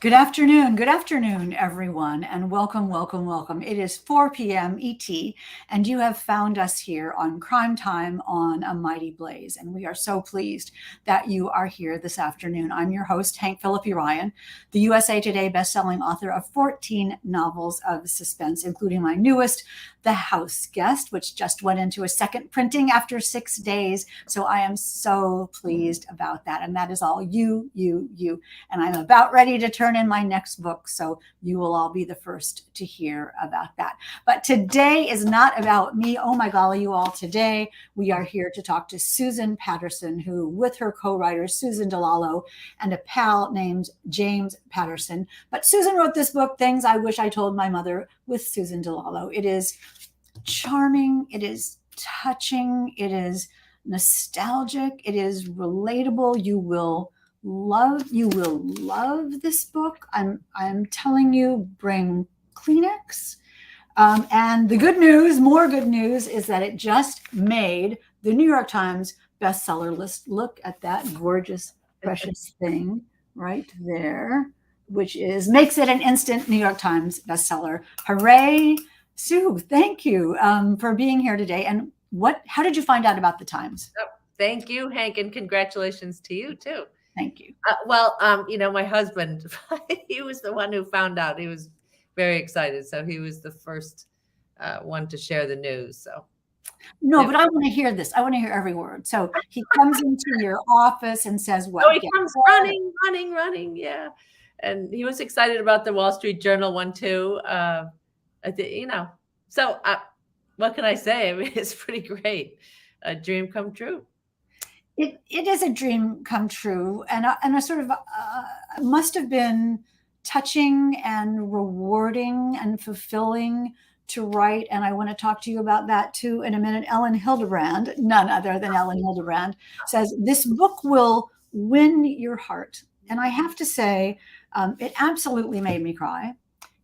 Good afternoon, everyone, and welcome, welcome, welcome. It is 4 p.m. ET, and you have found us here on Crime Time on A Mighty Blaze, and we are so pleased that you are here this afternoon. I'm your host, Hank Phillippi Ryan, the USA Today bestselling author of 14 novels of suspense, including my newest, The House Guest, which just went into a second printing after 6 days. So I am so pleased about that, and that is all you. And I'm about ready to turn in my next book, so you will all be the first to hear about that. But today is not about me. Oh my golly, you all. Today we are here to talk to Susan Patterson, who, with her co-writers Susan DeLallo and a pal named James Patterson. But Susan wrote this book, Things I Wish I Told My Mother, with Susan DeLallo. It is charming, it is touching, it is nostalgic, it is relatable. You will love this book. I'm telling you, bring Kleenex. And the good news, more good news, is that it just made the New York Times bestseller list. Look at that gorgeous, precious thing right there, which makes it an instant New York Times bestseller. Hooray. Sue, thank you for being here today. And how did you find out about the Times? Oh, thank you, Hank, and congratulations to you too. Thank you. My husband, he was the one who found out. He was very excited. So he was the first one to share the news. So. No, but I want to hear this. I want to hear every word. So he comes into your office and says what? Oh, he comes running. Yeah. And he was excited about the Wall Street Journal one too. So what can I say? I mean, it's pretty great. A dream come true. It is a dream come true, and a sort of must have been touching and rewarding and fulfilling to write. And I want to talk to you about that too in a minute. Elin Hilderbrand, none other than Elin Hilderbrand, says this book will win your heart. And I have to say, it absolutely made me cry.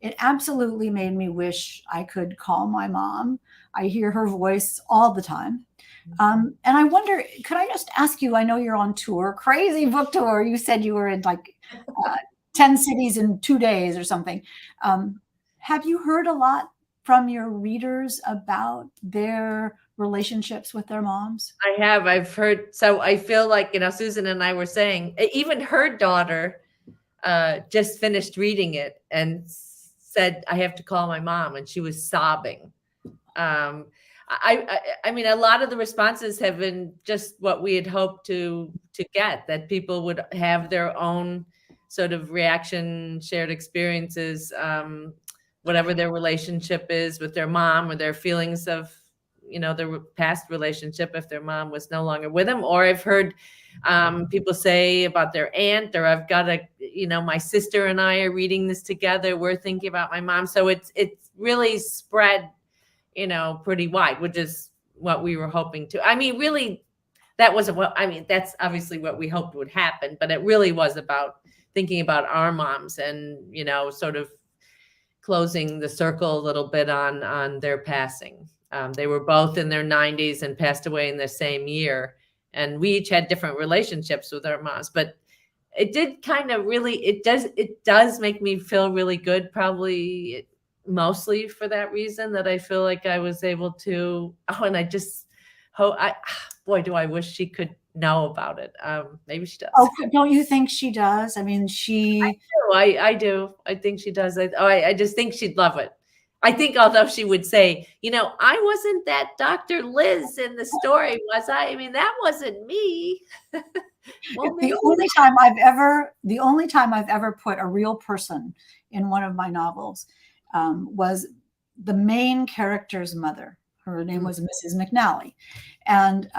It absolutely made me wish I could call my mom. I hear her voice all the time. And I wonder, could I just ask you, I know you're on tour, crazy book tour. You said you were in like 10 cities in 2 days or something. Have you heard a lot from your readers about their relationships with their moms? I have. I've heard. So I feel like, Susan and I were saying, even her daughter just finished reading it and said, I have to call my mom. And she was sobbing. I mean, a lot of the responses have been just what we had hoped to get, that people would have their own sort of reaction, shared experiences, whatever their relationship is with their mom, or their feelings of, their past relationship if their mom was no longer with them. Or I've heard people say about their aunt, or I've got my sister and I are reading this together. We're thinking about my mom. So it's really spread pretty wide, which is what we were hoping to. I mean, really, that's obviously what we hoped would happen, but it really was about thinking about our moms and, sort of closing the circle a little bit on their passing. They were both in their 90s and passed away in the same year. And we each had different relationships with our moms, but it did kind of really, it does make me feel really good, probably mostly for that reason, that I feel like I was able to, and I just hope, boy, do I wish she could know about it. Maybe she does. Oh, don't you think she does? I mean, I do. I think she does. I just think she'd love it. I think, although she would say, I wasn't that Dr. Liz in the story, was I? I mean, that wasn't me. Well, the only time I've ever put a real person in one of my novels was the main character's mother. Her name was Mrs. McNally. And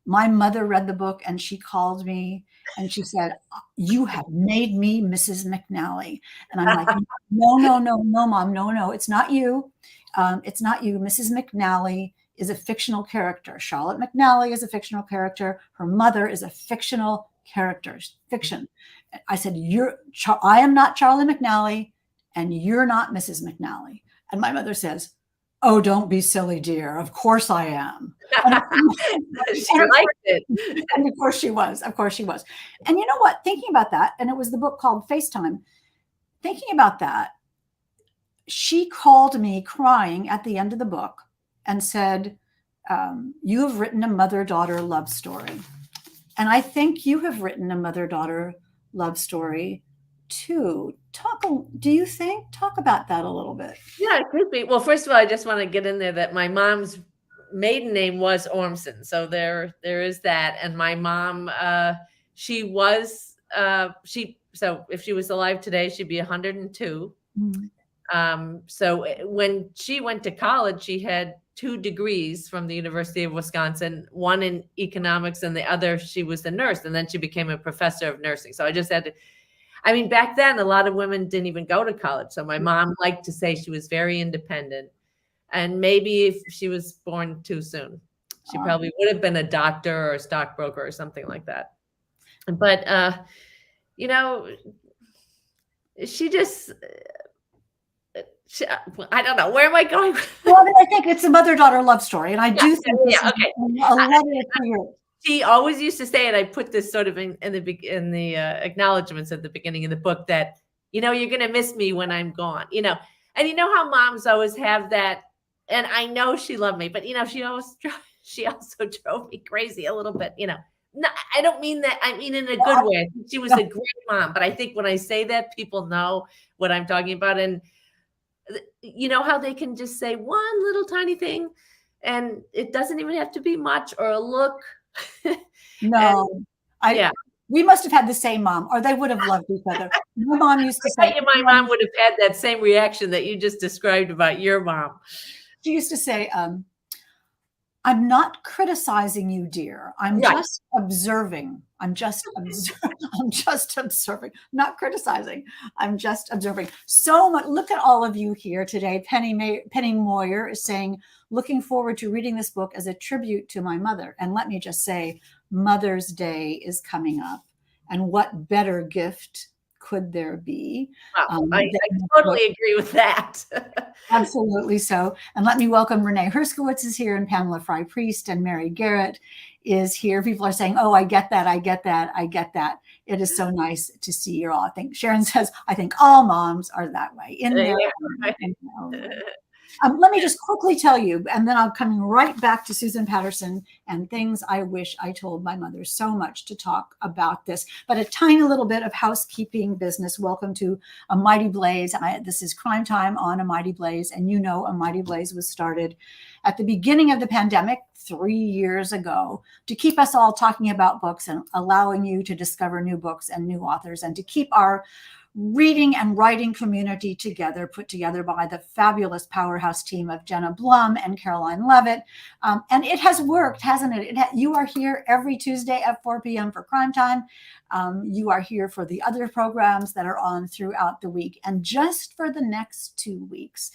my mother read the book and she called me and she said, you have made me Mrs. McNally. And I'm like, no, Mom, no, it's not you. It's not you. Mrs. McNally is a fictional character. Charlotte McNally is a fictional character. Her mother is a fictional character, fiction. I said, I am not Charlie McNally and you're not Mrs. McNally. And my mother says, oh, don't be silly, dear. Of course I am. She liked it. And of course she was. And you know what? Thinking about that, and it was the book called FaceTime. thinking about that, she called me crying at the end of the book and said, you have written a mother-daughter love story. And I think you have written a mother-daughter love story too. Do you think? Talk about that a little bit. Yeah, it could be. Well, first of all, I just want to get in there that my mom's maiden name was Ormson. So there is that. And my mom, she was, so if she was alive today, she'd be 102. So when she went to college, she had 2 degrees from the University of Wisconsin, one in economics and the other, she was a nurse. And then she became a professor of nursing. So I just had to, I mean, back then, a lot of women didn't even go to college. So my mom liked to say she was very independent. And maybe if she was born too soon, she probably would have been a doctor or a stockbroker or something like that. But, you know, she just, I don't know. Where am I going? Well, I think it's a mother-daughter love story. And I do think this is a letter to you. She always used to say, and I put this sort of in the acknowledgments at the beginning of the book, that, you know, you're going to miss me when I'm gone, you know. And you know how moms always have that. And I know she loved me, but, you know, she also drove me crazy a little bit, you know. No, I don't mean that. I mean, in a good way. I think she was a great mom, but I think when I say that, people know what I'm talking about. And you know how they can just say one little tiny thing and it doesn't even have to be much or a look. No, yeah. We must have had the same mom, or they would have loved each other. My mom used to say, my mom would have had that same reaction that you just described about your mom. She used to say, I'm not criticizing you, dear. I'm just observing. I'm just observing, not criticizing. I'm just observing. So much. Look at all of you here today. Penny Moyer is saying, looking forward to reading this book as a tribute to my mother. And let me just say, Mother's Day is coming up. And what better gift could there be? Wow, I totally agree with that. Absolutely so. And let me welcome Renee Herskowitz is here, and Pamela Fry-Priest, and Mary Garrett is here. People are saying, oh, I get that, I get that, I get that. It is so nice to see you all. I think Sharon says, I think all moms are that way. In their own way. Let me just quickly tell you, and then I'm coming right back to Susan Patterson and things I wish I told my mother. So much to talk about this, but a tiny little bit of housekeeping business. Welcome to A Mighty Blaze. This is Crime Time on A Mighty Blaze, and you know A Mighty Blaze was started at the beginning of the pandemic 3 years ago to keep us all talking about books and allowing you to discover new books and new authors, and to keep our reading and writing community together, put together by the fabulous powerhouse team of Jenna Blum and Caroline Levitt. And it has worked, hasn't it? You are here every Tuesday at 4 p.m. for Crime Time. You are here for the other programs that are on throughout the week. And just for the next 2 weeks,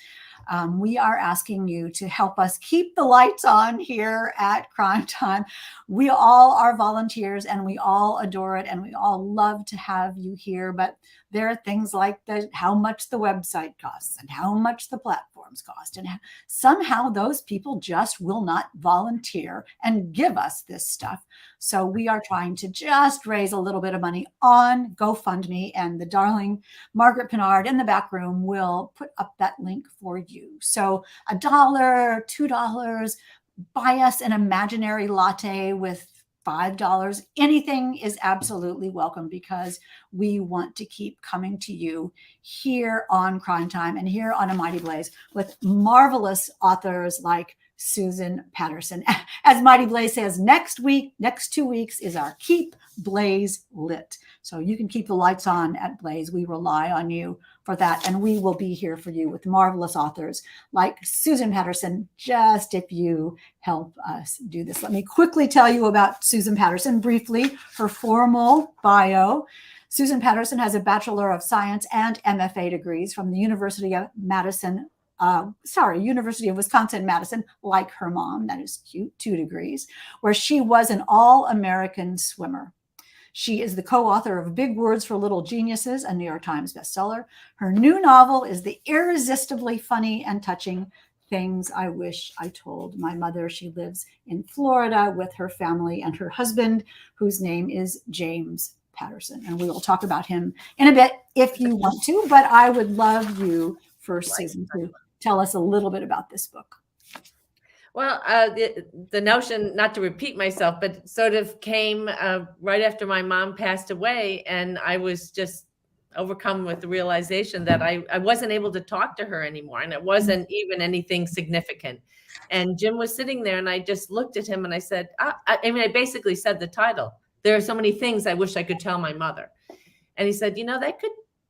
we are asking you to help us keep the lights on here at Crime Time. We all are volunteers and we all adore it and we all love to have you here. But there are things like how much the website costs and how much the platforms cost. And somehow those people just will not volunteer and give us this stuff. So we are trying to just raise a little bit of money on GoFundMe, and the darling Margaret Pinard in the back room will put up that link for you. So $1, $2, buy us an imaginary latte with $5. Anything is absolutely welcome, because we want to keep coming to you here on Crime Time and here on A Mighty Blaze with marvelous authors like Susan Patterson. As Mighty Blaze says, next 2 weeks is our Keep Blaze Lit. So you can keep the lights on at Blaze. We rely on you for that. And we will be here for you with marvelous authors like Susan Patterson, just if you help us do this. Let me quickly tell you about Susan Patterson briefly, her formal bio. Susan Patterson has a Bachelor of Science and MFA degrees from the University of Wisconsin-Madison, like her mom, that is cute, 2 degrees, where she was an all-American swimmer. She is the co-author of Big Words for Little Geniuses, a New York Times bestseller. Her new novel is the irresistibly funny and touching Things I Wish I Told My Mother. She lives in Florida with her family and her husband, whose name is James Patterson. And we will talk about him in a bit if you want to, but I would love you first, Susan, to tell us a little bit about this book. Well, the notion, not to repeat myself, but sort of came right after my mom passed away, and I was just overcome with the realization that I wasn't able to talk to her anymore, and it wasn't even anything significant. And Jim was sitting there, and I just looked at him and I said, I basically said the title. There are so many things I wish I could tell my mother. And he said,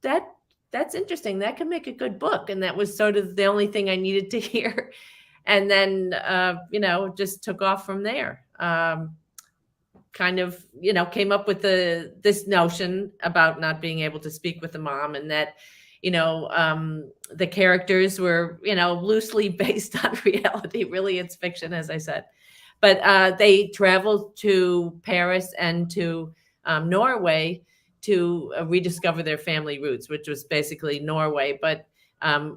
that's interesting. That could make a good book. And that was sort of the only thing I needed to hear. And then, just took off from there. Kind of, came up with this notion about not being able to speak with the mom, and that, the characters were, loosely based on reality. Really, it's fiction, as I said. But they traveled to Paris and to Norway to rediscover their family roots, which was basically Norway. But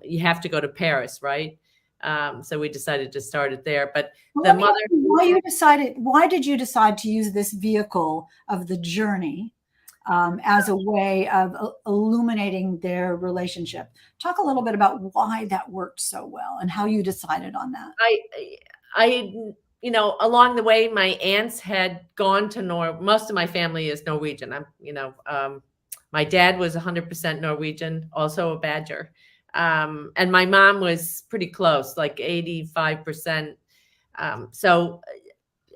you have to go to Paris, right? So we decided to start it there. But the mother. Why did you decide to use this vehicle of the journey as a way of illuminating their relationship? Talk a little bit about why that worked so well and how you decided on that. Along the way, my aunts had gone to Norway. Most of my family is Norwegian. My dad was 100% Norwegian, also a Badger. And my mom was pretty close, like 85%. So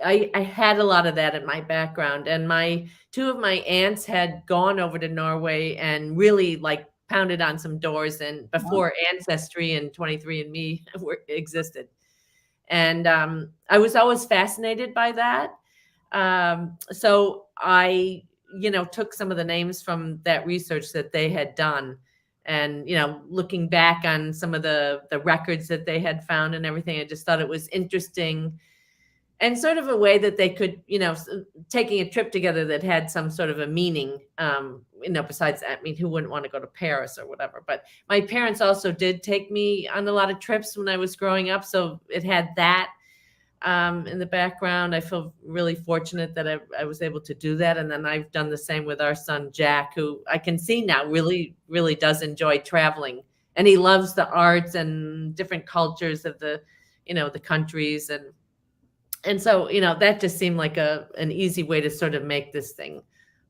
I had a lot of that in my background. And two of my aunts had gone over to Norway and really like pounded on some doors, and before Ancestry and 23andMe existed. And I was always fascinated by that. So I, took some of the names from that research that they had done, and, looking back on some of the records that they had found and everything, I just thought it was interesting, and sort of a way that they could, taking a trip together that had some sort of a meaning, besides, who wouldn't want to go to Paris or whatever. But my parents also did take me on a lot of trips when I was growing up. So it had that in the background. I feel really fortunate that I was able to do that. And then I've done the same with our son, Jack, who I can see now really, really does enjoy traveling. And he loves the arts and different cultures of the countries. And so, that just seemed like an easy way to sort of make this thing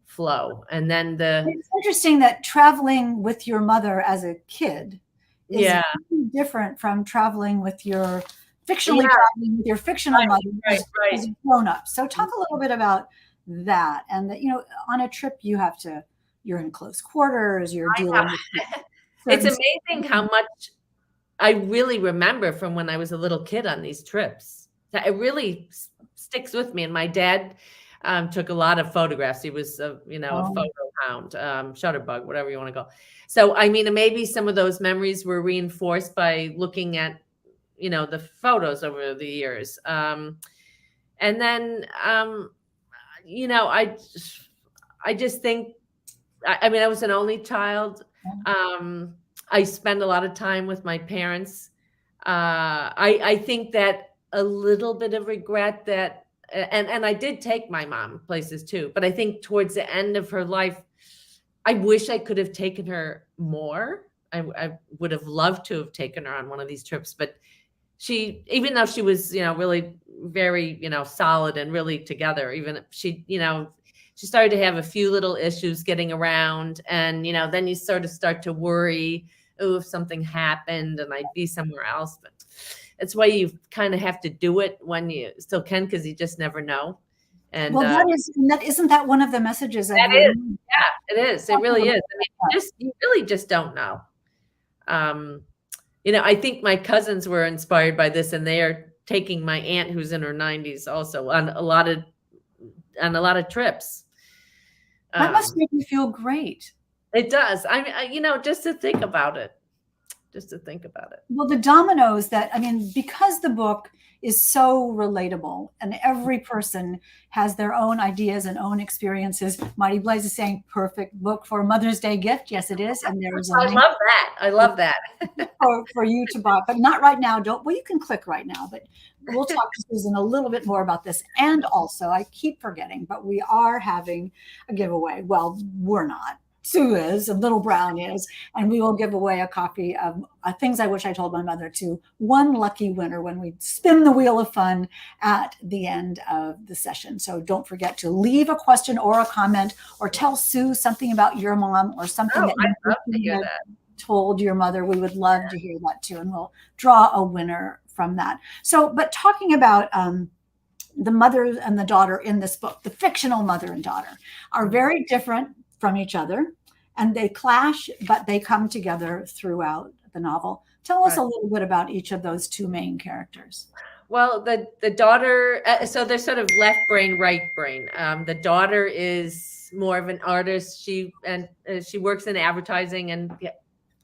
flow. And then it's interesting that traveling with your mother as a kid is different from traveling with your fictional mother as a grown up. So talk a little bit about that, and that, on a trip you're in close quarters, you're dealing with it's amazing how much I really remember from when I was a little kid on these trips. It really sticks with me. And my dad took a lot of photographs. He was a photo hound, shutterbug, whatever you want to go. So, maybe some of those memories were reinforced by looking at, the photos over the years. And then, I just think, I was an only child. I spend a lot of time with my parents. I think that a little bit of regret that, and I did take my mom places too, but I think towards the end of her life, I wish I could have taken her more. I would have loved to have taken her on one of these trips, but she, even though she was, really very, solid and really together, even she started to have a few little issues getting around, and, then you sort of start to worry, if something happened and I'd be somewhere else. But it's why you kind of have to do it when you still can, because you just never know. And isn't that one of the messages? That is, yeah, it is. It really is. You really just don't know. I think my cousins were inspired by this, and they are taking my aunt, who's in her 90s, also on a lot of trips. That must make you feel great. It does. Just to think about it. just to think about it. Well, the dominoes that, I mean, because the book is so relatable and every person has their own ideas and own experiences. Mighty Blaze is saying perfect book for a Mother's Day gift. Yes, it is. And there is a I link love that. I love that. for you to buy, but not right now. Well, you can click right now, but we'll talk to Susan a little bit more about this. And also, I keep forgetting, but we are having a giveaway. Well, we're not. Sue is, and Little Brown is, and we will give away a copy of Things I Wish I Told My Mother to one lucky winner when we spin the wheel of fun at the end of the session. So don't forget to leave a question or a comment, or tell Sue something about your mom or something that I'd love to you hear had that. told your mother. We would love to hear that too, and we'll draw a winner from that. So, but talking about the mother and the daughter in this book, the fictional mother and daughter, are very different from each other, and they clash, but they come together throughout the novel. Tell us a little bit about each of those two main characters. Well, the daughter, so they're sort of left brain, right brain. The daughter is more of an artist. She works in advertising, and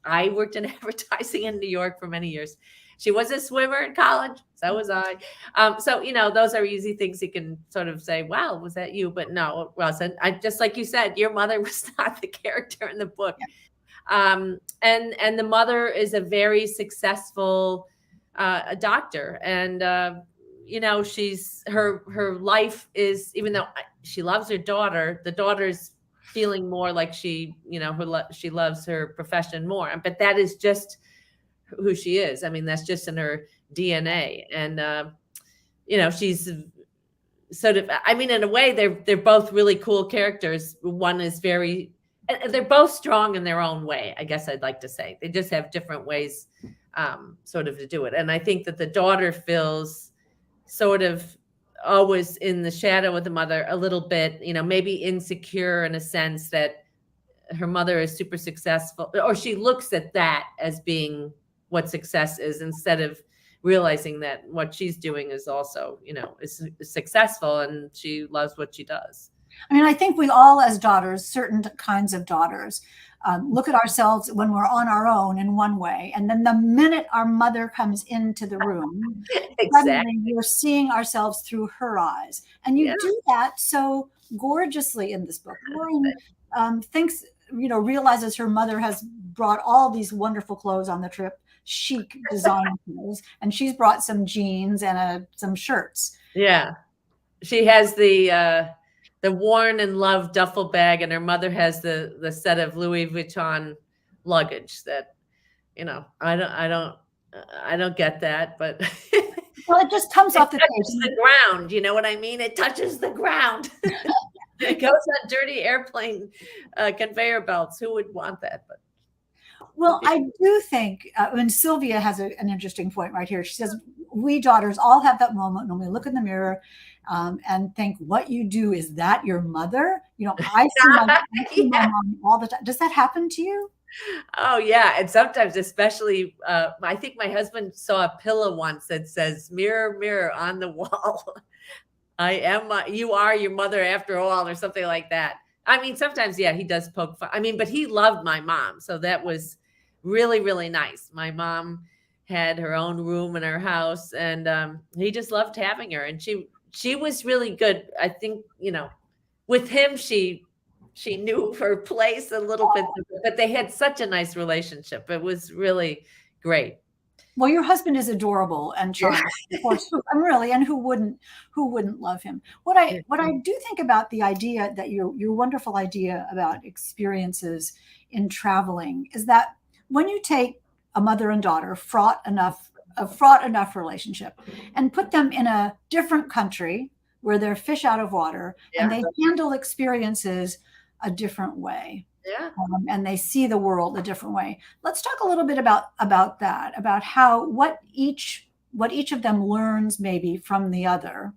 I worked in advertising in New York for many years. She was a swimmer in college. So was I. So, those are easy things you can sort of say, wow, was that you? But no, it wasn't. Just like you said, your mother was not the character in the book. And the mother is a very successful a doctor. And, she's her life is, even though she loves her daughter, the daughter's feeling more like she loves her profession more. But that is just who she is. I mean, that's just in her DNA. And, she's sort of, I mean, in a way, they're both really cool characters. One is they're both strong in their own way, I guess I'd like to say. They just have different ways sort of to do it. And I think that the daughter feels sort of always in the shadow of the mother a little bit, maybe insecure in a sense that her mother is super successful, or she looks at that as being what success is, instead of realizing that what she's doing is also, is successful, and she loves what she does. I mean, I think we all, as daughters, certain kinds of daughters, look at ourselves when we're on our own in one way. And then the minute our mother comes into the room, suddenly we're seeing ourselves through her eyes. And you do that so gorgeously in this book. Maureen thinks, realizes her mother has brought all these wonderful clothes on the trip, chic design clothes, and she's brought some jeans and some shirts. Yeah. She has the worn and loved duffel bag, and her mother has the set of Louis Vuitton luggage that, I don't get that, but well, it just comes off the ground. You know what I mean? It touches the ground. It goes on dirty airplane conveyor belts. Who would want that? But well, I do think, and Sylvia has an interesting point right here. She says, we daughters all have that moment when we look in the mirror and think, what you do, is that your mother? I see my mom all the time. Does that happen to you? Oh, yeah. And sometimes, especially, I think my husband saw a pillow once that says, mirror, mirror on the wall. You are your mother after all, or something like that. I mean, sometimes, yeah, he does poke fun. I mean, but he loved my mom. So that was really, really nice. My mom had her own room in her house, and he just loved having her. And she was really good. I think, with him, she knew her place a little bit, but they had such a nice relationship. It was really great. Well, your husband is adorable and charming, of course. And who wouldn't love him? What I do think about the idea that your wonderful idea about experiences in traveling is that when you take a mother and daughter, a fraught enough relationship, and put them in a different country where they're fish out of water, and they handle experiences a different way. Yeah. And they see the world a different way. Let's talk a little bit about that, about what each of them learns maybe from the other,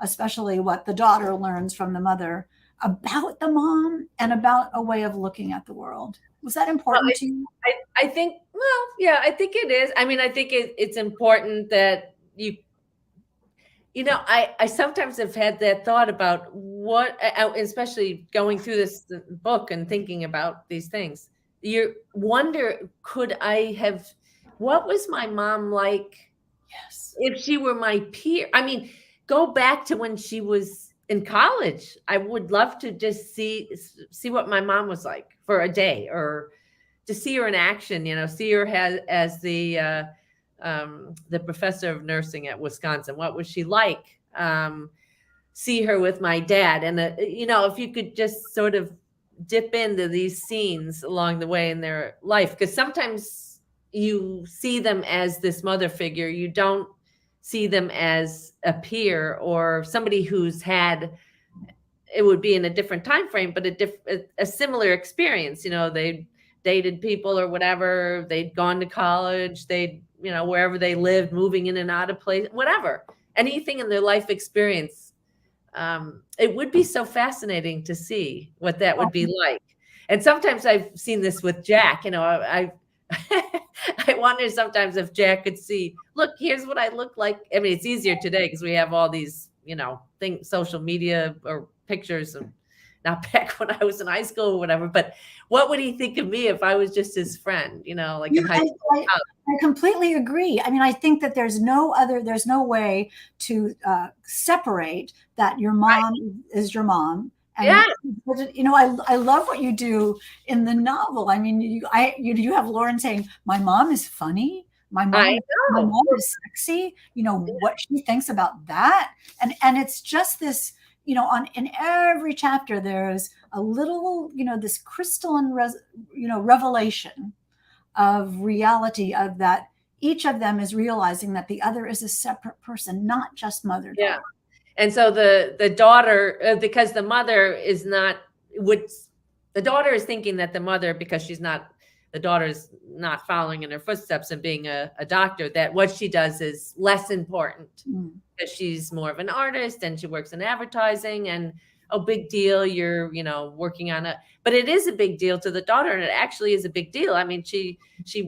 especially what the daughter learns from the mother about the mom and about a way of looking at the world. Was that important to you? I think, well, yeah, I think it is. I mean, I think it's important that I sometimes have had that thought about what, especially going through this book and thinking about these things. You wonder, could I have what was my mom like Yes. if she were my peer? I mean, go back to when she was in college. I would love to just see what my mom was like for a day, or to see her in action, see her as the professor of nursing at Wisconsin. What was she like? See her with my dad. And, if you could just sort of dip into these scenes along the way in their life, because sometimes you see them as this mother figure. You don't see them as a peer or somebody who's had, it would be in a different time frame, but a similar experience. They dated people or whatever. They'd gone to college. They'd, wherever they lived, moving in and out of place, whatever, anything in their life experience. It would be so fascinating to see what that would be like. And sometimes I've seen this with Jack. I I wonder sometimes if Jack could see, look, here's what I look like. I mean, it's easier today because we have all these, social media or pictures of, not back when I was in high school or whatever, but what would he think of me if I was just his friend, like in high school? I completely agree. I mean, I think that there's no way to separate that your mom is your mom. And, Yeah. I love what you do in the novel. I mean, you have Lauren saying, my mom is funny. My I know. mom is sexy. What she thinks about that. And it's just this, in every chapter, there's a little, this crystalline, revelation of reality, of that each of them is realizing that the other is a separate person, not just mother. Yeah. And so the daughter, because the mother is not, the daughter is thinking that the mother, because the daughter is not following in her footsteps and being a doctor, that what she does is less important because she's more of an artist and she works in advertising, and big deal. You're, working on it, but it is a big deal to the daughter. And it actually is a big deal. I mean, she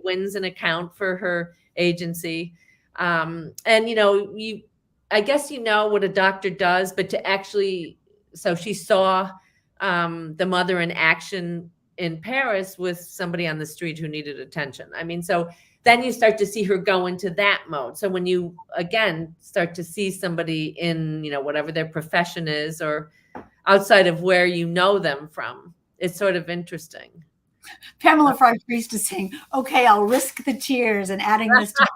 wins an account for her agency. And, I guess what a doctor does, but to actually, so she saw the mother in action in Paris with somebody on the street who needed attention. I mean, so then you start to see her go into that mode. So when you, again, start to see somebody in, whatever their profession is, or outside of where you know them from, it's sort of interesting. Pamela Fry Priest is saying, okay, I'll risk the tears and adding this to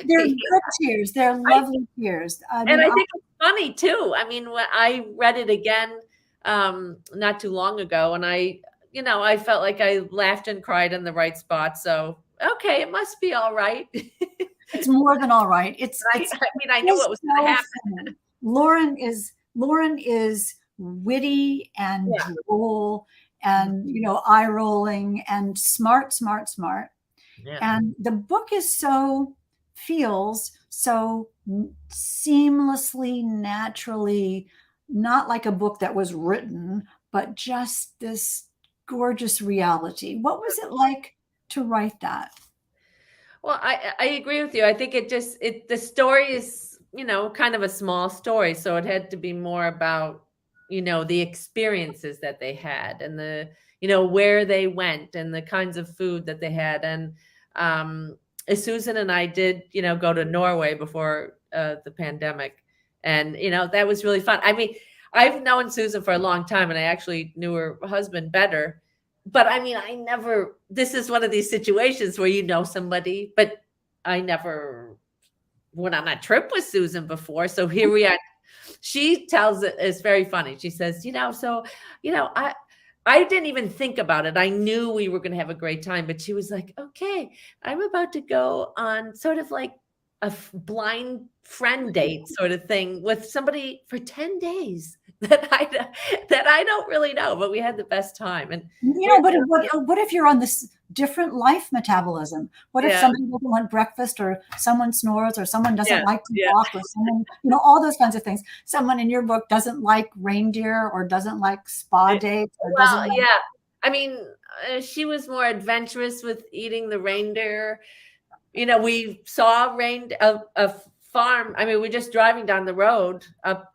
they're good tears. They're lovely tears. I think it's funny too. I mean, when I read it again not too long ago, and I felt like I laughed and cried in the right spot. So, okay, it must be all right. It's more than all right. I knew what was going to happen. Lauren is witty and droll and, eye rolling and smart. Yeah. And the book feels so seamlessly, naturally, not like a book that was written, but just this gorgeous reality. What was it like to write that? Well, I agree with you. I think the story is, kind of a small story. So it had to be more about, the experiences that they had, and the, where they went, and the kinds of food that they had. And Susan and I did, go to Norway before the pandemic. And, that was really fun. I mean, I've known Susan for a long time, and I actually knew her husband better. But I mean, this is one of these situations where you know somebody, but I never went on a trip with Susan before. So here we are. She tells it's very funny. She says, I didn't even think about it. I knew we were going to have a great time, but she was like, okay, I'm about to go on sort of like a blind friend date sort of thing with somebody for 10 days that I don't really know, but we had the best time. And but what if you're on this different life metabolism? What if somebody doesn't want breakfast, or someone snores, or someone doesn't like to walk, or someone, all those kinds of things. Someone in your book doesn't like reindeer, or doesn't like spa dates, or I mean, she was more adventurous with eating the reindeer. We saw a farm. I mean, we're just driving down the road up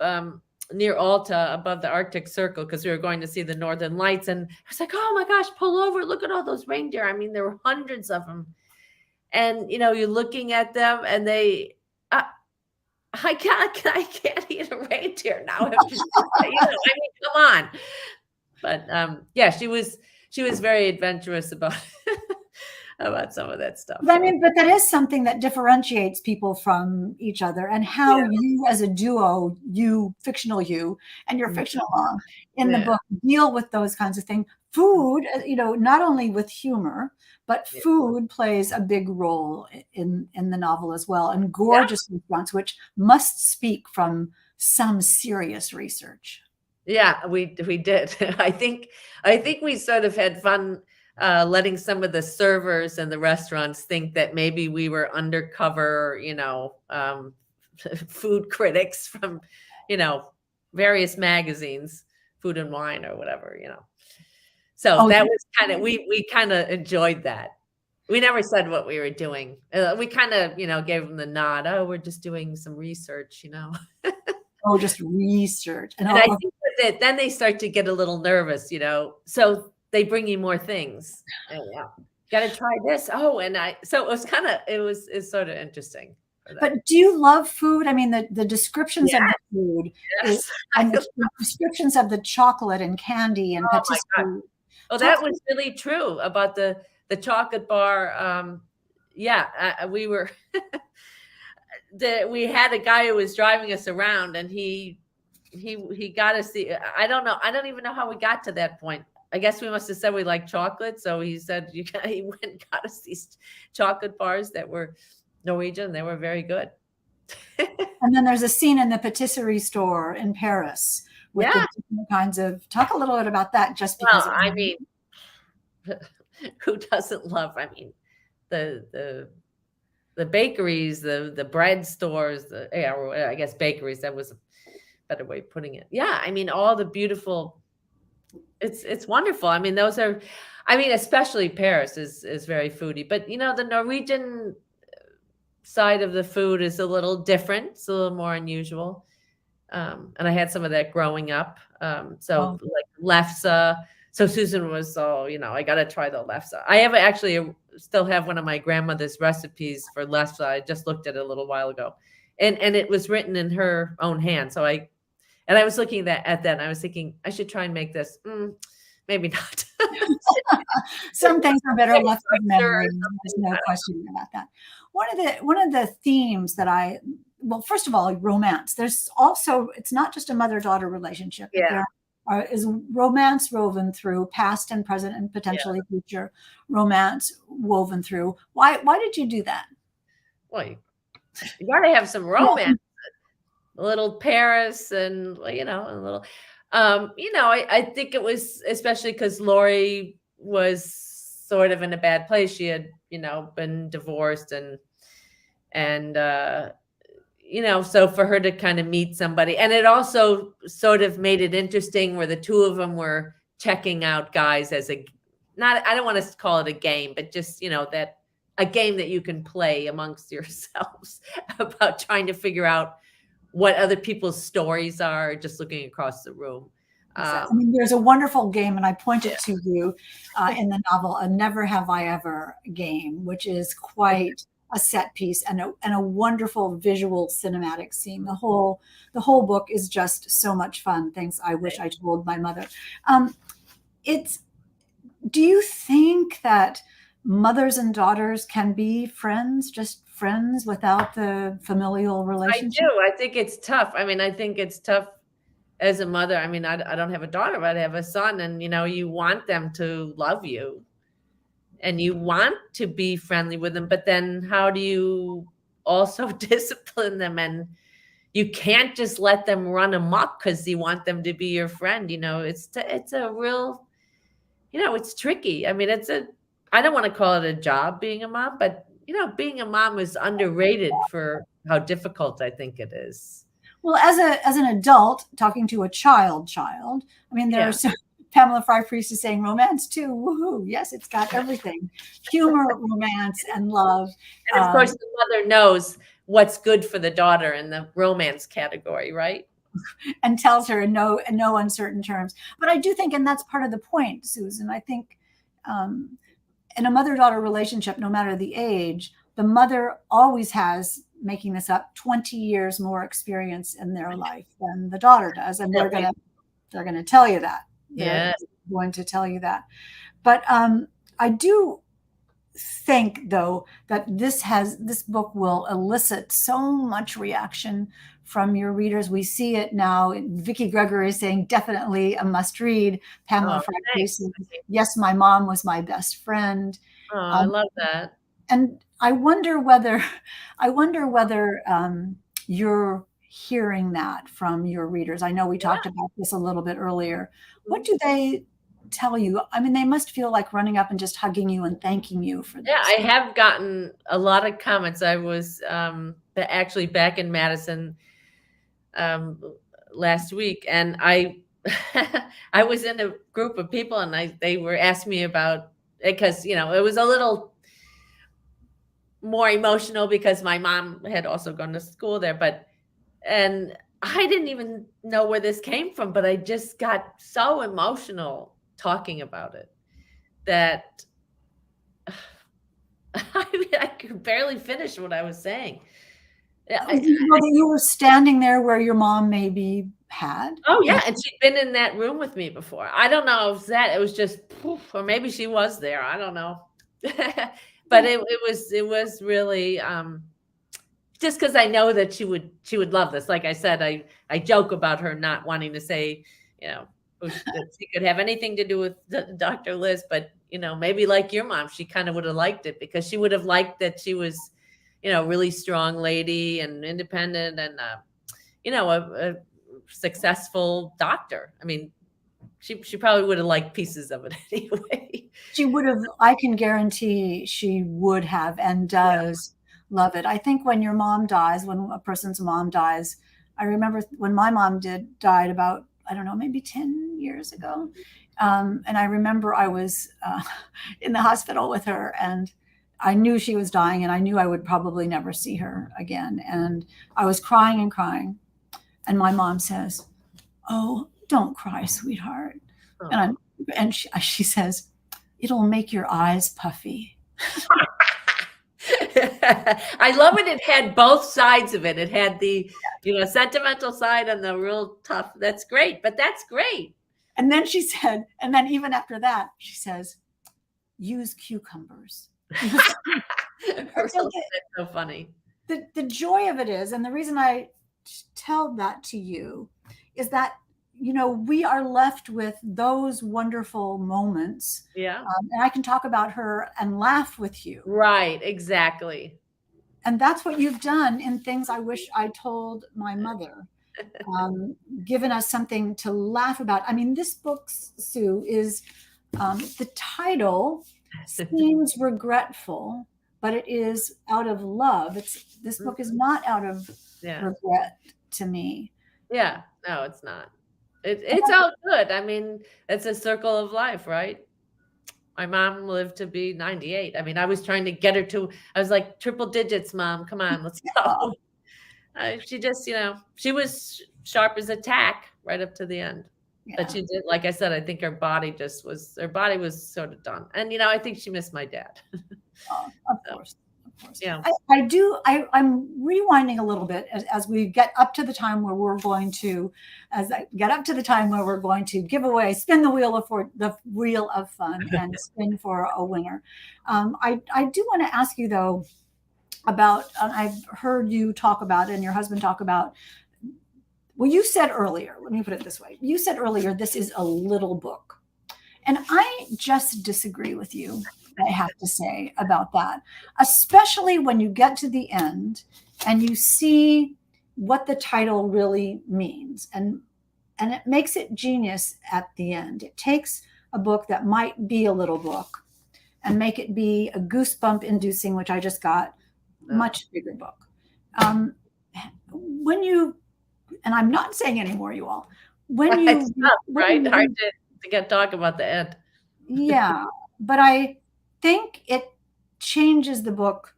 near Alta, above the Arctic Circle, because we were going to see the Northern Lights. And I was like, oh my gosh, pull over, look at all those reindeer. I mean, there were hundreds of them. and you're looking at them, and they, uh, I can't eat a reindeer now. I mean, come on. But yeah, she was very adventurous about about some of that stuff. But I So mean, but that is something that differentiates people from each other, and how yeah, you as a duo, you, fictional you, and your mhm, fictional mom in the yeah, book deal with those kinds of things. Food, not only with humor, but yeah, food plays a big role in the novel as well, and yeah, gorgeous restaurants, which must speak from some serious research. yeah. We did. I think we sort of had fun letting some of the servers in the restaurants think that maybe we were undercover, food critics from, you know, various magazines, Food and Wine or whatever. So Oh, that was kind of, we kind of enjoyed that. We never said what we were doing. We kind of, gave them the nod. Oh, we're just doing some research. oh, just research, and And I think with it, then they start to get a little nervous. So they bring you more things. And, yeah, got to try this. Oh, so it was it's sort of interesting for that. But do you love food? I mean, the descriptions of Yeah, the food is, yes. and the descriptions of the chocolate and candy and Oh my God. patisserie. Oh, Talk. that was really true about the chocolate bar. Yeah, we were we had a guy who was driving us around, and he got us I don't know. I don't even know how we got to that point. I guess we must have said we like chocolate, so he said he went and got us these chocolate bars that were Norwegian. They were very good. And then there's a scene in the patisserie store in Paris with Yeah. the different kinds of. Talk a little bit about that, just Well, because it. I mean, who doesn't love? I mean, the bakeries, the bread stores, or I guess bakeries. That was a better way of putting it. Yeah, I mean, all the beautiful. It's wonderful. I mean, especially Paris is very foodie, but the Norwegian side of the food is a little different. It's a little more unusual. And I had some of that growing up. So Oh, like lefse. So Susan was I got to try the lefse. I have actually still have one of my grandmother's recipes for lefse. I just looked at it a little while ago, and it was written in her own hand. So I was looking at that, and I was thinking I should try and make this. Maybe not. some things are better left I'm in sure memory. There's something. no question about that. One of the themes that well, first of all, romance. There's also, it's not just a mother-daughter relationship, but Yeah, is romance woven through, past and present and potentially future romance woven through. Why did you do that? well, you got to have some Well, romance. A little Paris, and a little. I think it was especially because Lori was sort of in a bad place. She had been divorced, and so for her to kind of meet somebody, and it also sort of made it interesting where the two of them were checking out guys as I don't want to call it a game, but just that a game that you can play amongst yourselves about trying to figure out what other people's stories are, just looking across the room. I mean, there's a wonderful game, and I pointed Yeah. to you in the novel, a Never Have I Ever game, which is quite a set piece and a wonderful visual cinematic scene. The whole book is just so much fun. Things I wish I told my mother. It's. Do you think that mothers and daughters can be friends, just friends without the familial I relationship? do. I think it's tough. I mean, I think it's tough as a mother. I mean, I don't have a daughter, but I have a son, and you want them to love you, and you want to be friendly with them, but then how do you also discipline them? And you can't just let them run amok because you want them to be your friend. It's a real, it's tricky. I mean, I don't want to call it a job being a mom, but being a mom is underrated for how difficult I think it is. Well, as an adult talking to a child, I mean, there are Yeah. some. Pamela Fry Priest is saying romance too. Woohoo! Yes, it's got everything: humor, romance, and love. And of course, the mother knows what's good for the daughter in the romance category, right? And tells her in no uncertain terms. But I do think, and that's part of the point, Susan. I think in a mother-daughter relationship, no matter the age, the mother always has, making this up, 20 years more experience in their life than the daughter does. And they're going to tell you that. They're Yes. going to tell you that. But I do think, though, that this book will elicit so much reaction from your readers. We see it now. Vicki Gregory is saying definitely a must read. Pamela Frey says, yes, my mom was my best friend. Oh, I love that. And I wonder whether you're hearing that from your readers. I know we talked about this a little bit earlier. What do they tell you? I mean, they must feel like running up and just hugging you and thanking you for this. Yeah, I have gotten a lot of comments. I was actually back in Madison last week, and I I was in a group of people, and they were asking me about it because it was a little more emotional because my mom had also gone to school there, and I didn't even know where this came from, but I just got so emotional talking about it that I could barely finish what I was saying. You were standing there where your mom maybe had. Oh yeah, and she'd been in that room with me before. I don't know if it was just poof, or maybe she was there. I don't know. But it was really just because I know that she would love this. Like I said, I joke about her not wanting to say, that she could have anything to do with Dr. Liz, but maybe like your mom, she kind of would have liked it because she would have liked that she was, a really strong lady and independent and a successful doctor. I mean, she probably would have liked pieces of it anyway. She would have, I can guarantee she would have and does love it. I think when your mom dies, when a person's mom dies, I remember when my mom died about, I don't know, maybe 10 years ago. And I remember I was in the hospital with her, and I knew she was dying, and I knew I would probably never see her again. And I was crying and crying. And my mom says, "Oh, don't cry, sweetheart." Oh. And she says, "It'll make your eyes puffy." I love it. It had both sides of it. It had the, sentimental side and the real tough. That's great. But that's great. And then she said, and then even after that, she says, "Use cucumbers." That's so funny. The joy of it is, and the reason I tell that to you is that, we are left with those wonderful moments. Yeah. And I can talk about her and laugh with you. Right. Exactly. And that's what you've done in Things I Wish I Told My Mother. Given us something to laugh about. I mean, this book, Sue, is the title seems regretful, but it is out of love. This book is not out of regret to me. Yeah, no, it's not. It's all good. I mean, it's a circle of life, right? My mom lived to be 98. I mean, I was trying to get her I was like, triple digits, Mom. Come on, let's go. She just, she was sharp as a tack right up to the end. Yeah. But she did, like I said, I think her body was sort of done. And, I think she missed my dad. Of course. Yeah. I'm rewinding a little bit as we get up to the time where we're going to, give away, spin the wheel of fun and spin for a winner. I do want to ask you though about, I've heard you talk about, and your husband talk about, well, you said earlier, let me put it this way. You said earlier, this is a little book. And I just disagree with you, I have to say, about that, especially when you get to the end and you see what the title really means. And it makes it genius at the end. It takes a book that might be a little book and make it be a goosebump inducing, which I just got, much bigger book. When you, and I'm not saying anymore, you all, when you, it's tough, right? Hard to get talk about the end. Yeah, but I think it changes the book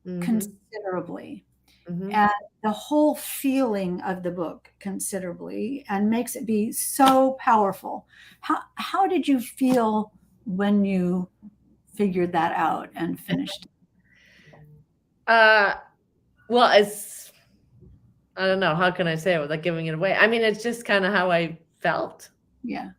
considerably, and the whole feeling of the book considerably, and makes it be so powerful. How did you feel when you figured that out and finished? Well, I don't know, how can I say it without giving it away? I mean, it's just kind of how I felt. Yeah.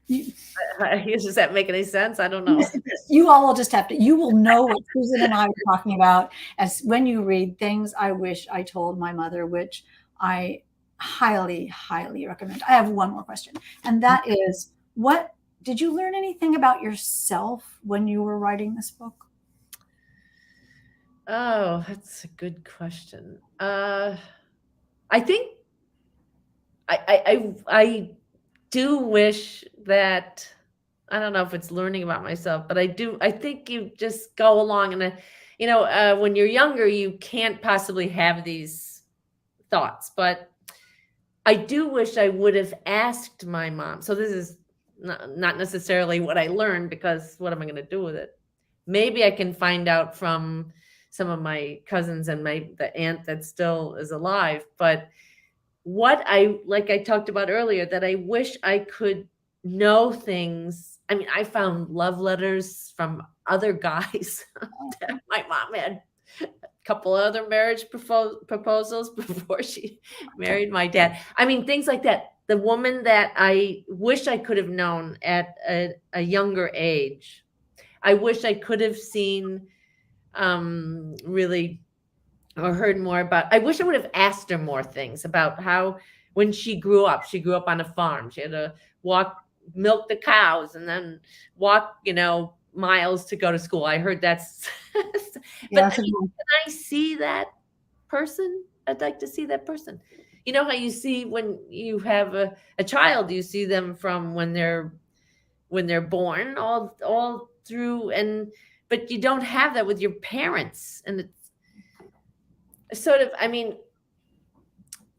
Does that make any sense? I don't know. You all will just have to, you will know what Susan and I were talking about as when you read things I wish I told my mother, which I highly, highly recommend. I have one more question, and that is, what did you learn anything about yourself when you were writing this book? Oh, that's a good question. I think I do wish that, I don't know if it's learning about myself, but I think you just go along and, when you're younger, you can't possibly have these thoughts, but I do wish I would have asked my mom. So this is not necessarily what I learned, because what am I going to do with it? Maybe I can find out from some of my cousins and the aunt that still is alive. But like I talked about earlier, that I wish I could know things. I mean, I found love letters from other guys that my mom had a couple other marriage proposals before she married my dad. I mean, things like that. The woman that I wish I could have known at a younger age, I wish I could have seen, really, or heard more about. I wish I would have asked her more things about how, when she grew up on a farm. She had to milk the cows, and then walk, miles to go to school. I heard that's, Yeah, but can I see that person? I'd like to see that person. You know how you see when you have a child, you see them from when they're born, all through, but you don't have that with your parents. And it's sort of, I mean,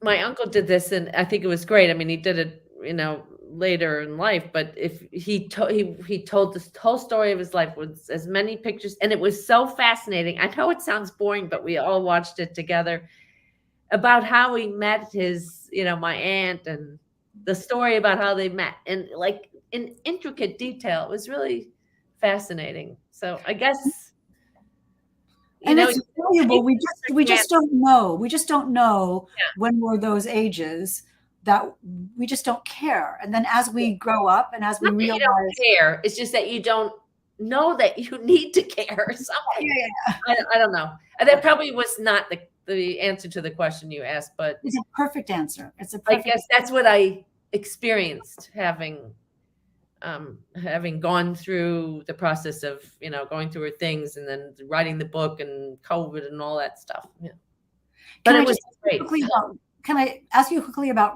my uncle did this, and I think it was great. I mean, he did it, later in life, but if he told this whole story of his life with as many pictures, and it was so fascinating. I know it sounds boring, but we all watched it together, about how he met his, my aunt, and the story about how they met, and like in intricate detail. It was really fascinating. So I guess, and it's valuable. We just don't know. We just don't know when we're those ages, that we just don't care. And then as we grow up and as we realize, you don't care, it's just that you don't know that you need to care or something. I don't know. That probably was not the answer to the question you asked, but it's a perfect answer. I guess that's what I experienced, having gone through the process of, going through her things, and then writing the book, and COVID and all that stuff. Yeah. But it was great. Can I ask you quickly about,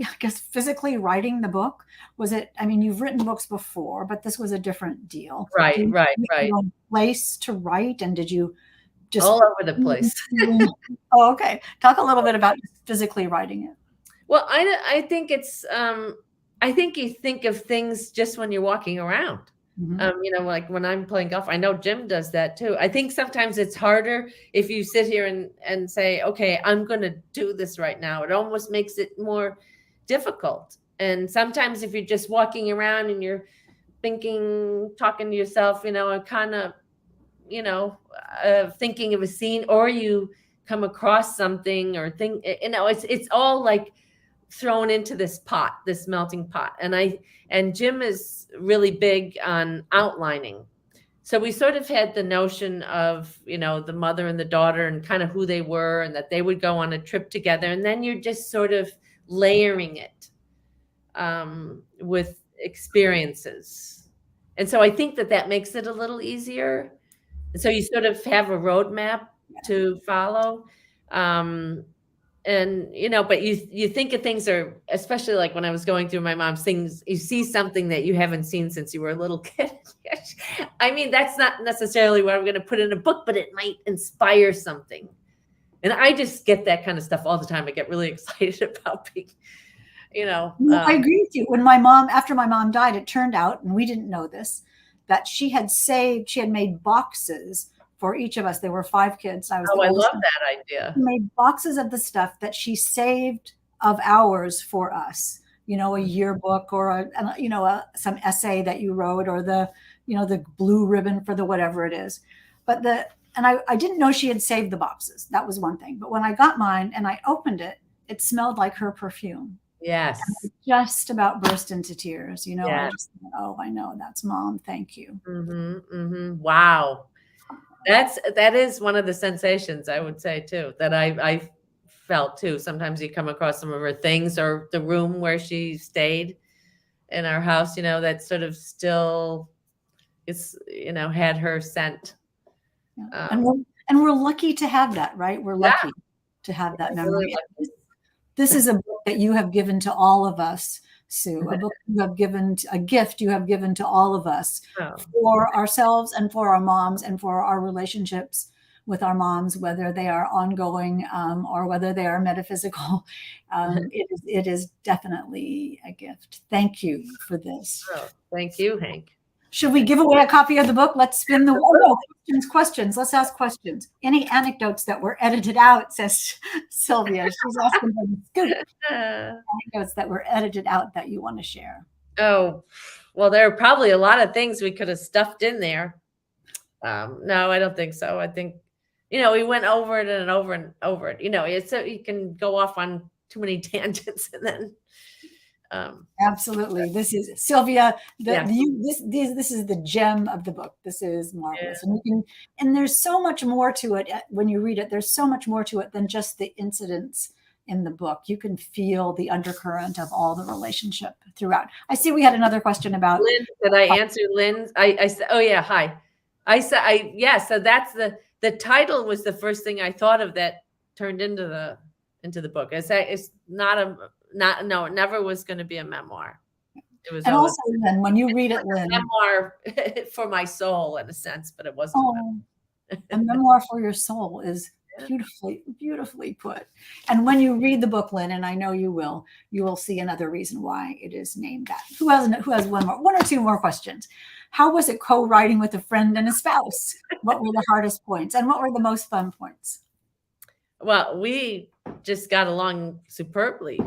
I guess, physically writing the book? Was it, I mean, you've written books before, but this was a different deal. Right. Your place to write, and did you just all over the place? Oh, okay. Talk a little bit about physically writing it. Well, I think it's, I think you think of things just when you're walking around. Mm-hmm. Like when I'm playing golf, I know Jim does that too. I think sometimes it's harder if you sit here and say, okay, I'm going to do this right now. It almost makes it more difficult. And sometimes if you're just walking around and you're thinking, talking to yourself, kind of, thinking of a scene, or you come across something, or think, it's all like thrown into this melting pot. And Jim is really big on outlining. So we sort of had the notion of, the mother and the daughter, and kind of who they were, and that they would go on a trip together. And then you're just sort of layering it with experiences. And so I think that makes it a little easier. So you sort of have a roadmap to follow. And, but you think of things, are, especially like when I was going through my mom's things, you see something that you haven't seen since you were a little kid. I mean, that's not necessarily what I'm going to put in a book, but it might inspire something. And I just get that kind of stuff all the time. I get really excited about being, I agree with you. After my mom died, it turned out, and we didn't know this, that she had made boxes for each of us. There were 5 kids. I love that idea. She made boxes of the stuff that she saved of ours for us. a yearbook or some essay that you wrote, or the blue ribbon for the whatever it is. But I didn't know she had saved the boxes. That was one thing. But when I got mine and I opened it, it smelled like her perfume. Yes. Just about burst into tears. I Yeah. just thought, oh, I know that's Mom. Thank you. Wow. That is one of the sensations, I would say, too, that I felt too. Sometimes you come across some of her things, or the room where she stayed in our house, that sort of still had her scent. Yeah. And we're lucky to have that, right? We're lucky to have that memory. Really. This is a book that you have given to all of us, Sue. A gift you have given to all of us, for ourselves and for our moms and for our relationships with our moms, whether they are ongoing or whether they are metaphysical. It is definitely a gift. Thank you for this. Oh, thank you, Hank. Should we give away a copy of the book? Let's spin the wheel. Questions. Let's ask questions. Any anecdotes that were edited out, says Sylvia. She's asking for the scoop. Anecdotes that were edited out that you want to share. Oh, well, there are probably a lot of things we could have stuffed in there. No, I don't think so. I think, we went over it and over and over it. It's so you can go off on too many tangents, and then. Absolutely. This is Sylvia. This is the gem of the book. This is marvelous. And there's so much more to it when you read it. There's so much more to it than just the incidents in the book. You can feel the undercurrent of all the relationship throughout. I see we had another question about Lynn. Did I answer Lynn's? I said, oh yeah, hi. I said, so that's the title was the first thing I thought of that turned into the book. I said, it's no, it never was going to be a memoir. It was, and also then when you read it, Lynn, a memoir for my soul in a sense, but it wasn't. A memoir for your soul is beautifully put. And when you read the book, Lynn, and I know you will see another reason why it is named that. Who has one or two more questions? How was it co-writing with a friend and a spouse? What were the hardest points, and what were the most fun points? Well, we just got along supremely,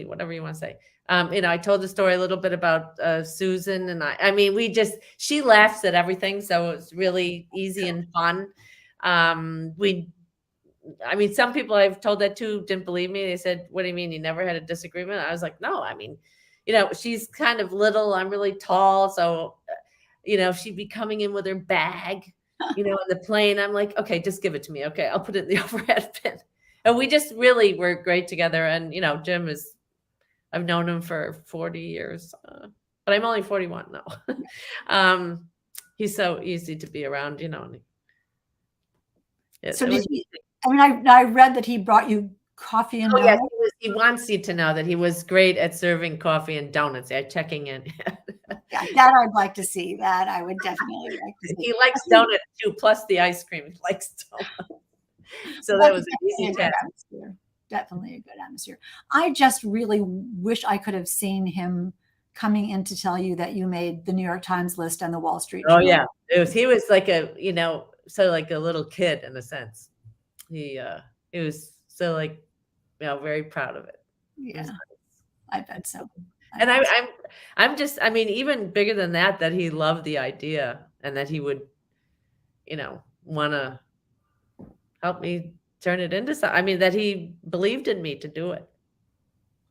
whatever you want to say. I told the story a little bit about Susan and I. I mean, she laughs at everything, so it was really easy and fun. Some people I've told that to didn't believe me. They said, "What do you mean you never had a disagreement?" I was like, "No, I mean, she's kind of little. I'm really tall, so she'd be coming in with her bag." On the plane, I'm like, okay, just give it to me. Okay, I'll put it in the overhead bin. And we just really were great together. And, Jim I've known him for 40 years, but I'm only 41 now. He's so easy to be around, So I read that he brought you coffee and donuts. Yes, he wants you to know that he was great at serving coffee and donuts, checking in. Yeah, that I'd like to see. That I would definitely like to see. He likes donuts too, plus the ice cream. He likes donuts. So that was an easy task. Definitely a good atmosphere. I just really wish I could have seen him coming in to tell you that you made the New York Times list and the Wall Street Journal. Oh yeah, he was like like a little kid in a sense. He was so very proud of it. Yeah, nice. I bet so. I'm just, even bigger than that he loved the idea and that he would, want to help me turn it into something. That he believed in me to do it.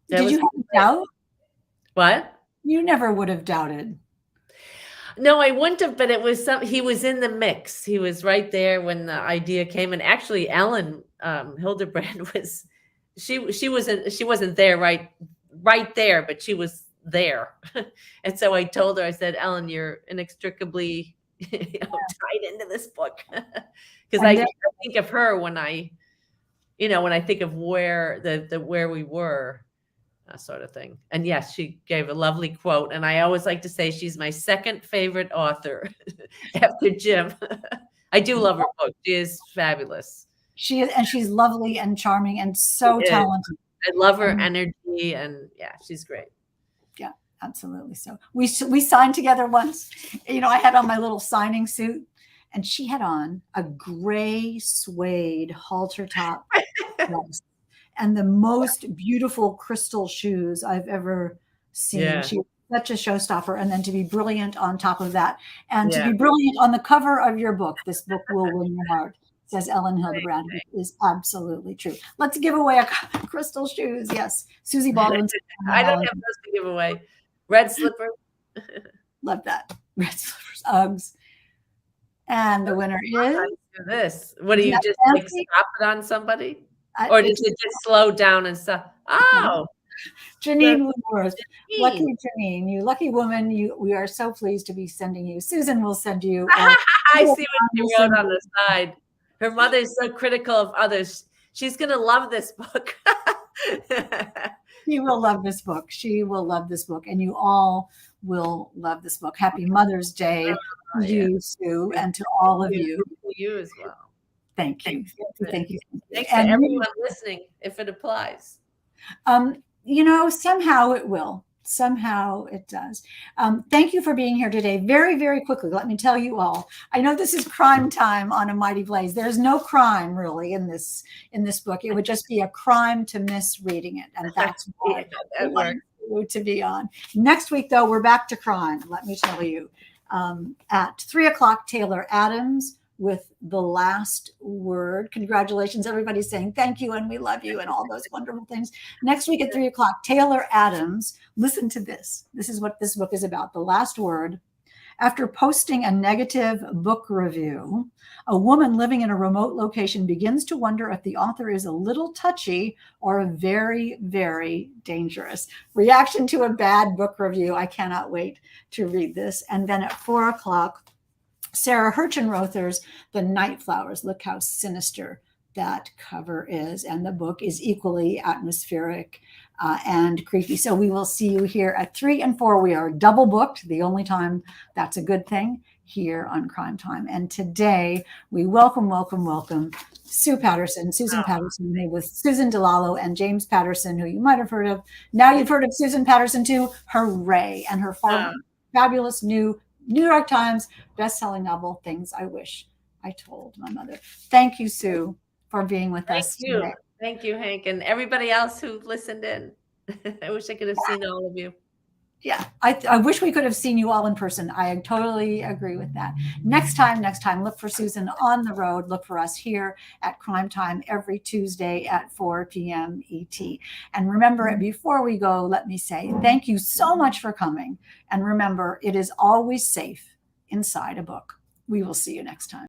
Did you have doubt? What? You never would have doubted. No, I wouldn't have, but he was in the mix. He was right there when the idea came. And actually Elin Hilderbrand she wasn't there right there, but she was there. And so I told her, I said, Elin, you're inextricably tied into this book. Because I think of her when I think of where where we were, sort of thing. And yes, she gave a lovely quote. And I always like to say she's my second favorite author after Jim. I do love her book. She is fabulous. She is, and she's lovely and charming and so talented. I love her energy, and she's great. Yeah, absolutely. So we signed together once. I had on my little signing suit, and she had on a gray suede halter top dress. and the most beautiful crystal shoes I've ever seen. Yeah. She was such a showstopper. And then to be brilliant on top of that, and to Yeah. be brilliant on the cover of your book. This book will win your heart, says Elin Hilderbrand, which is absolutely true. Let's give away a crystal shoes. Yes. Susie Baldwin. I don't have those to give away. Red slippers. Love that. Red slippers, Uggs. And the winner is this. What do you Yeah, just like fancy. stop it on somebody? Or does it just slow down and stuff? Oh, Janine Woodworth. Janine. Lucky Janine, you lucky woman. We are so pleased to be sending you. Susan will send you. I see what you wrote on the side. Her mother's so critical of others. She's going to love this book. She will love this book. She will love this book. And you all will love this book. Happy Mother's Day to you, Sue, and to all of you. To you as well. Thank you. Thank you. Thanks to everyone listening, if it applies. You know, somehow it will. Somehow it does. Thank you for being here today. Very, very quickly, let me tell you all. I know this is crime time on A Mighty Blaze. There's no crime really in this book. It would just be a crime to miss reading it, and that's why I want you to be on. Next week, though, we're back to crime. Let me tell you. At 3:00, Taylor Adams with The Last Word. Congratulations. Everybody's saying thank you and we love you and all those wonderful things. Next week at 3:00, Taylor Adams. Listen to this. This is what this book is about. The Last Word. After posting a negative book review, a woman living in a remote location begins to wonder if the author is a little touchy or very, very dangerous. Reaction to a bad book review. I cannot wait to read this. And then at 4:00, Sarah Hirschenrother's The Night Flowers. Look how sinister that cover is. And the book is equally atmospheric and creepy. So we will see you here at 3 and 4. We are double booked, the only time that's a good thing here on Crime Time. And today we welcome Sue Patterson, Susan Patterson, with Susan DeLallo and James Patterson, who you might have heard of. Now you've heard of Susan Patterson too. Hooray. And her fabulous new New York Times bestselling novel, Things I Wish I Told My Mother. Thank you, Sue, for being with us today. Thank you, Hank, and everybody else who listened in. I wish I could have seen all of you. Yeah, I wish we could have seen you all in person. I totally agree with that. Next time, look for Susan on the road. Look for us here at Crime Time every Tuesday at 4 p.m. ET. And remember, before we go, let me say thank you so much for coming. And remember, it is always safe inside a book. We will see you next time.